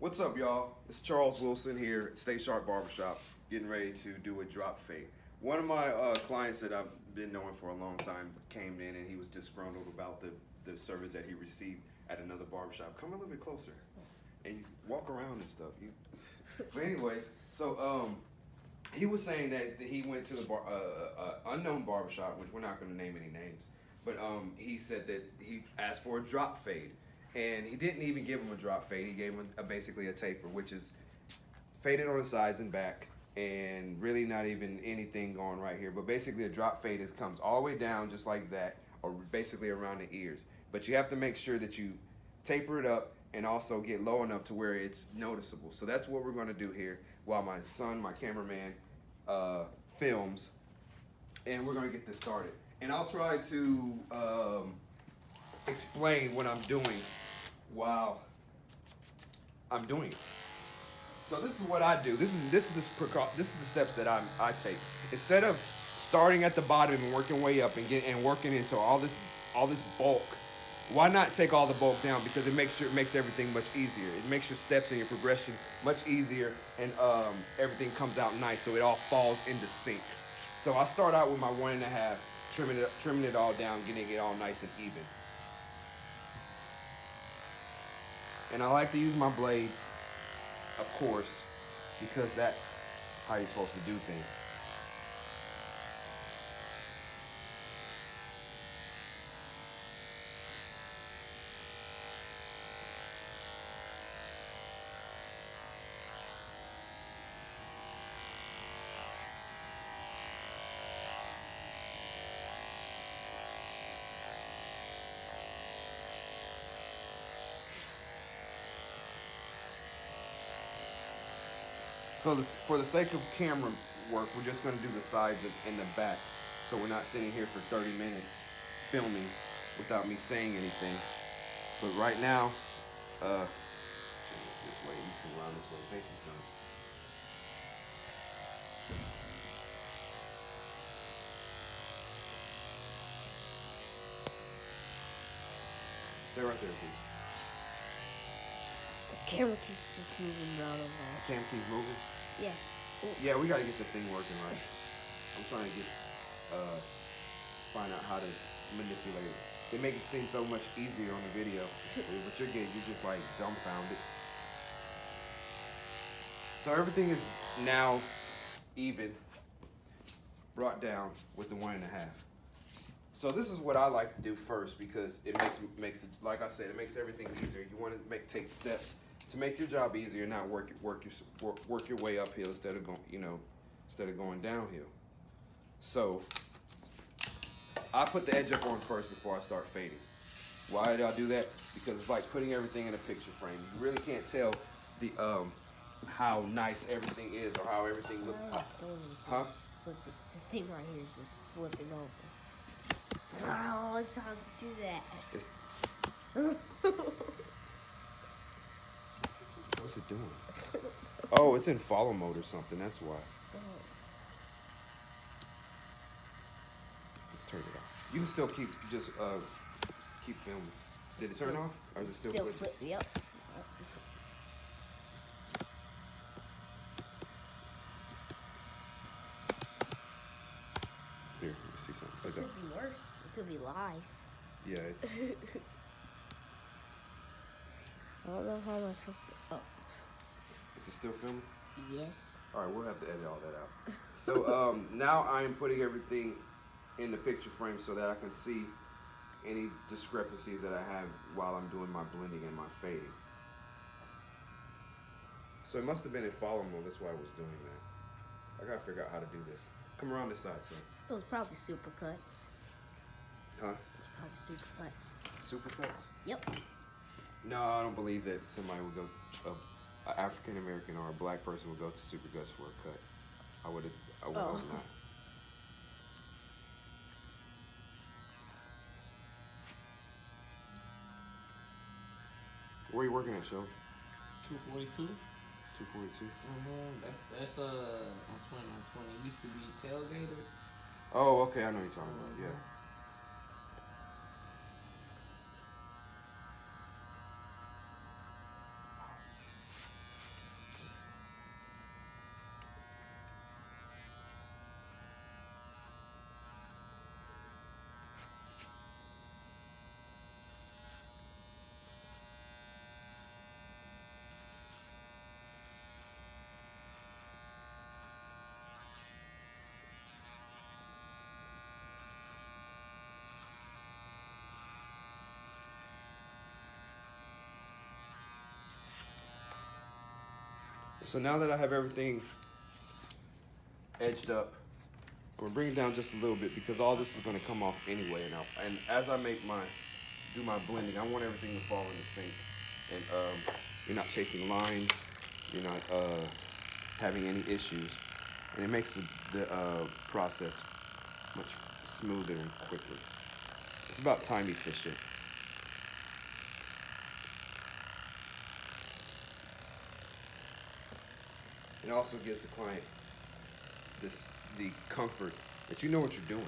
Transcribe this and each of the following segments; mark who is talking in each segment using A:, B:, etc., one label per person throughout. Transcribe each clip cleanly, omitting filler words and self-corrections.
A: What's up, y'all? It's Charles Wilson here at Stay Sharp Barbershop, getting ready to do a drop fade. One of my clients that I've been knowing for a long time came in and he was disgruntled about the service that he received at another barbershop. Come a little bit closer and you walk around and stuff. But anyways, so he was saying that he went to the unknown barbershop, which we're not going to name any names, but he said that he asked for a drop fade. And he didn't even give him a drop fade. He gave him basically a taper, which is faded on the sides and back, and really not even anything going right here. But basically, a drop fade comes all the way down just like that, or basically around the ears. But you have to make sure that you taper it up and also get low enough to where it's noticeable. So that's what we're going to do here while my son, my cameraman, films, and we're going to get this started. And I'll try to explain what I'm doing while I'm doing it. So this is what I do. This is the steps that I take. Instead of starting at the bottom and working way up and working into all this bulk, why not take all the bulk down? Because it makes everything much easier. It makes your steps and your progression much easier, and everything comes out nice, so it all falls into sync. So I start out with my 1.5, trimming it all down, getting it all nice and even. And I like to use my blades, of course, because that's how you're supposed to do things. So for the sake of camera work, we're just going to do the sides and the back. So we're not sitting here for 30 minutes filming without me saying anything. But right now, this way, you can run this way. Thank you, son. Stay right there, please.
B: The camera keeps just moving around and around.
A: The camera keeps moving?
B: Yes. Ooh.
A: Yeah, we gotta get the thing working right. I'm trying to find out how to manipulate it. They make it seem so much easier on the video, but you're just like dumbfounded. So everything is now even, brought down with the 1.5. So this is what I like to do first, because it makes it, like I said, it makes everything easier. You want to take steps to make your job easier, not work your way uphill instead of going downhill. So I put the edge up on first before I start fading. Why do I do that? Because it's like putting everything in a picture frame. You really can't tell the how nice everything is or how everything looks. Huh?
B: Flip it. The thing right here is just flipping over. Oh, it's how to do that.
A: What's it doing? Oh, it's in follow mode or something. That's why. Let's turn it off. You can still keep filming. Did it turn off, or is it still flipping?
B: Yep.
A: Here, let me see something.
B: It could be worse. It could be live.
A: Yeah, it's.
B: I don't know how am I supposed to. Oh.
A: Is it still filming?
B: Yes.
A: All right, we'll have to edit all that out. So now I am putting everything in the picture frame so that I can see any discrepancies that I have while I'm doing my blending and my fading. So it must have been in follow mode. That's why I was doing that. I gotta figure out how to do this. Come around this side, son.
B: It was probably supercuts.
A: Huh?
B: It was probably supercuts.
A: Supercuts?
B: Yep.
A: No, I don't believe that somebody would go, an African American or a black person would go to Supercuts for a cut. I would hope not. Where are you working at, Show?
C: 242.
A: 242?
C: That's on 20. It used to be tailgaters.
A: Oh, okay, I know what you're talking about, yeah. So now that I have everything edged up, I'm gonna bring it down just a little bit because all this is gonna come off anyway. And as I do my blending, I want everything to fall into sync. And you're not chasing lines, you're not having any issues. And it makes the process much smoother and quicker. It's about time efficient. It also gives the client the comfort that you know what you're doing.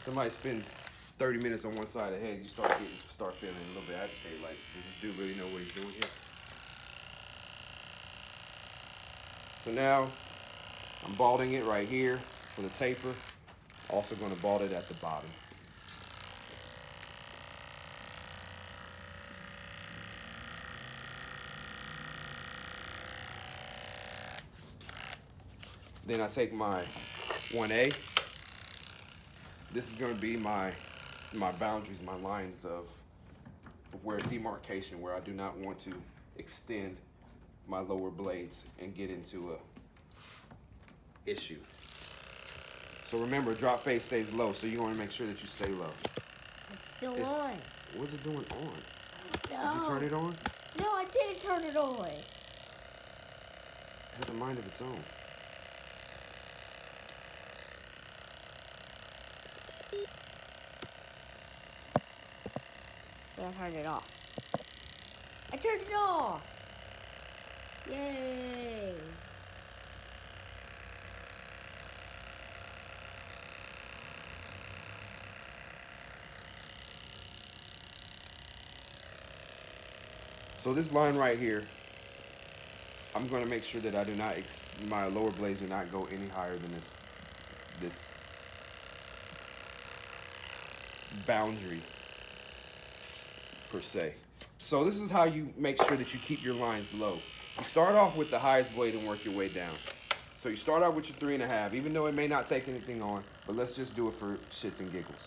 A: Somebody spends 30 minutes on one side of the head, you start feeling a little bit agitated, like, does this dude really know what he's doing here? So now, I'm balding it right here for the taper. Also gonna bald it at the bottom. Then I take my 1A. This is gonna be my boundaries, my lines of where demarcation, where I do not want to extend my lower blades and get into a issue. So remember, drop fade stays low, so you wanna make sure that you stay low.
B: It's still on.
A: What's it doing on?
B: No.
A: Did you turn it on?
B: No, I didn't turn it on.
A: It has a mind of its own.
B: I turned it off. I turned it off. Yay.
A: So this line right here, I'm going to make sure that I do not, my lower blades do not go any higher than this boundary per se. So this is how you make sure that you keep your lines low. You start off with the highest blade and work your way down. So you start out with your 3.5, even though it may not take anything on, but let's just do it for shits and giggles.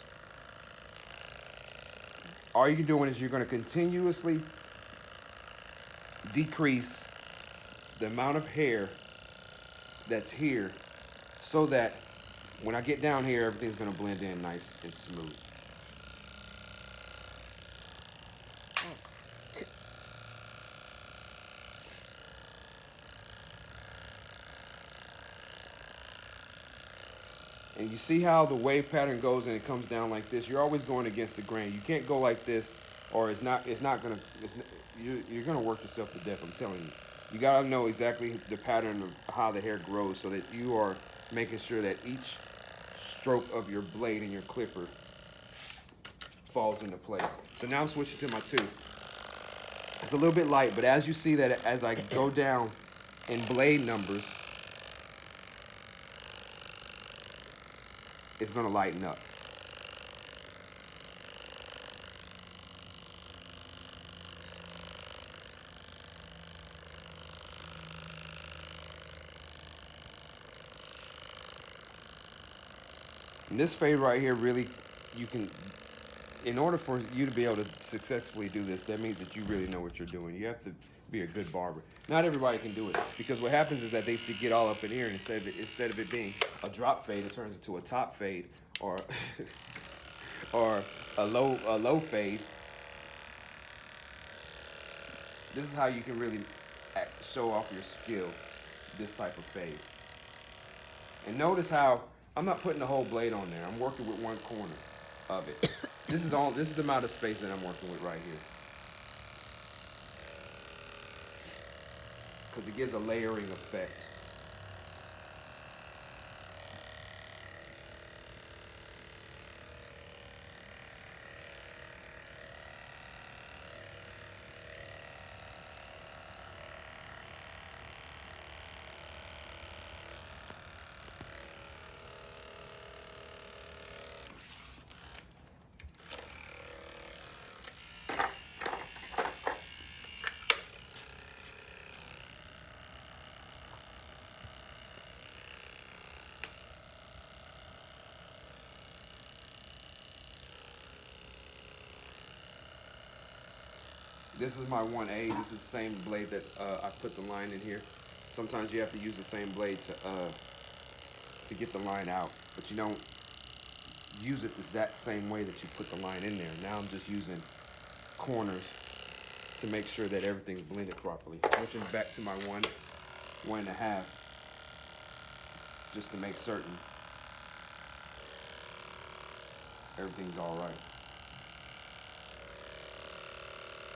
A: All you're doing is you're going to continuously decrease the amount of hair that's here so that when I get down here, everything's going to blend in nice and smooth. And you see how the wave pattern goes and it comes down like this. You're always going against the grain. You can't go like this, or you're gonna work yourself to death. I'm telling you. You gotta know exactly the pattern of how the hair grows, so that you are making sure that each stroke of your blade and your clipper falls into place. So now I'm switching to my 2. It's a little bit light, but as you see that as I go down in blade numbers, it's gonna lighten up. And this fade right here, really, you can, in order for you to be able to successfully do this, that means that you really know what you're doing. You have to be a good barber. Not everybody can do it, because what happens is that they still get all up in here, and instead of it being a drop fade, it turns into a top fade, or or a low fade. This is how you can really show off your skill, this type of fade. And notice how I'm not putting the whole blade on there. I'm working with one corner of it. This is the amount of space that I'm working with right here. Because it gives a layering effect. This is my 1A. This is the same blade that I put the line in here. Sometimes you have to use the same blade to get the line out, but you don't use it the exact same way that you put the line in there. Now I'm just using corners to make sure that everything's blended properly. Switching back to my 1.5, just to make certain everything's all right.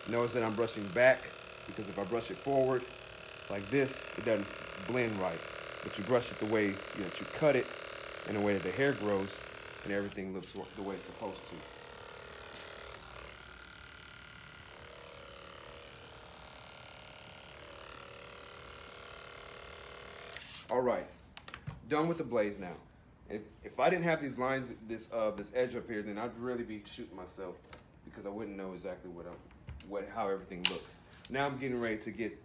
A: Notice that I'm brushing back, because if I brush it forward like this, it doesn't blend right. But you brush it the way that you cut it, and the way that the hair grows, and everything looks the way it's supposed to. All right, done with the blades now. If I didn't have these lines, this edge up here, then I'd really be shooting myself, because I wouldn't know exactly how everything looks. Now I'm getting ready to get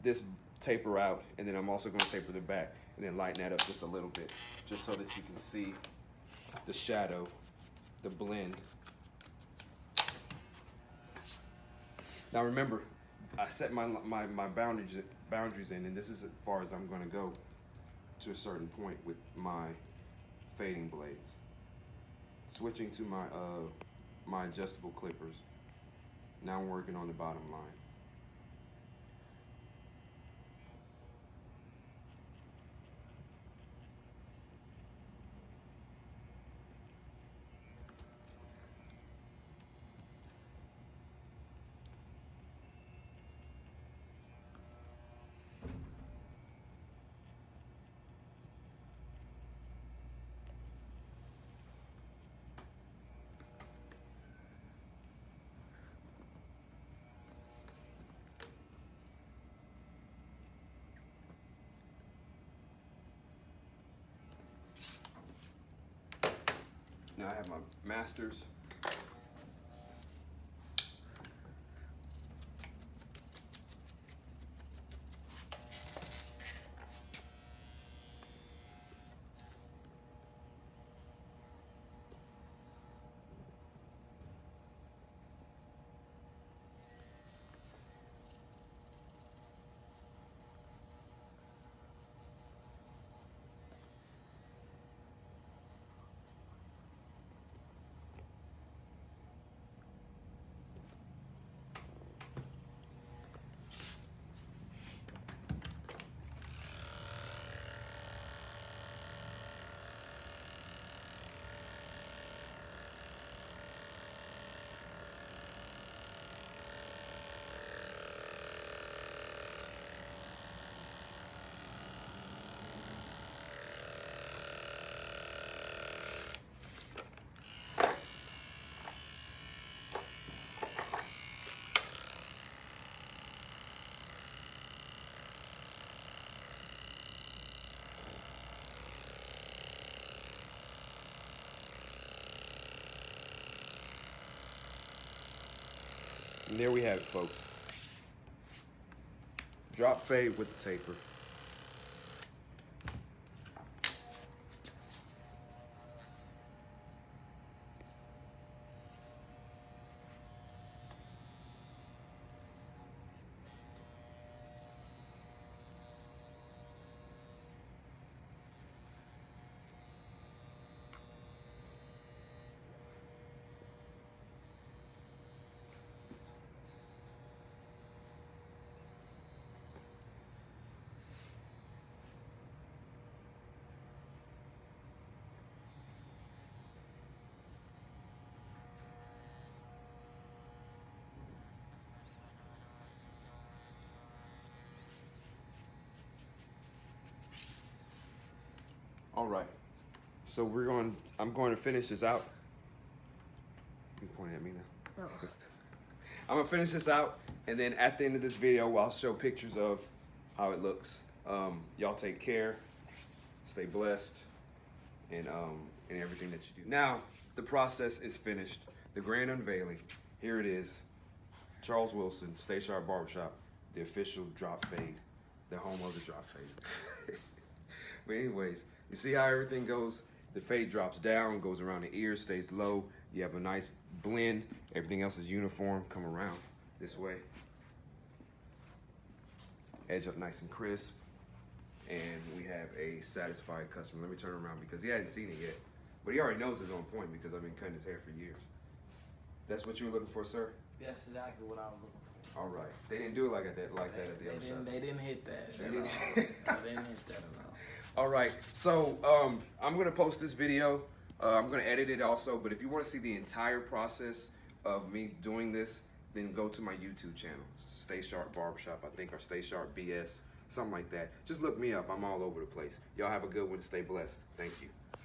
A: this taper out, and then I'm also going to taper the back and then lighten that up just a little bit, just so that you can see the shadow, the blend. Now remember, I set my boundaries in, and this is as far as I'm going to go to a certain point with my fading blades. Switching to my adjustable clippers. Now I'm working on the bottom line. Now I have my masters. And there we have it, folks. Drop fade with the taper. All right, so I'm going to finish this out. You pointing at me now?
B: No.
A: I'm gonna finish this out, and then at the end of this video, I'll show pictures of how it looks. Y'all take care, stay blessed, and everything that you do. Now, the process is finished. The grand unveiling. Here it is. Charles Wilson, Stay Sharp Barbershop, the official drop fade, the home of the drop fade. But anyways, you see how everything goes? The fade drops down, goes around the ear, stays low. You have a nice blend. Everything else is uniform. Come around. this way. Edge up nice and crisp. And we have a satisfied customer. Let me turn around because he hadn't seen it yet. But he already knows it's on point because I've been cutting his hair for years. That's what you were looking for, sir?
C: That's exactly what I was looking for.
A: All right. They didn't do it like that at the other shop.
C: They didn't hit that.
A: They
C: at
A: didn't.
C: all. They didn't hit that at all.
A: All right. So I'm going to post this video. I'm going to edit it also. But if you want to see the entire process of me doing this, then go to my YouTube channel. Stay Sharp Barbershop, I think, or Stay Sharp BS, something like that. Just look me up. I'm all over the place. Y'all have a good one. Stay blessed. Thank you.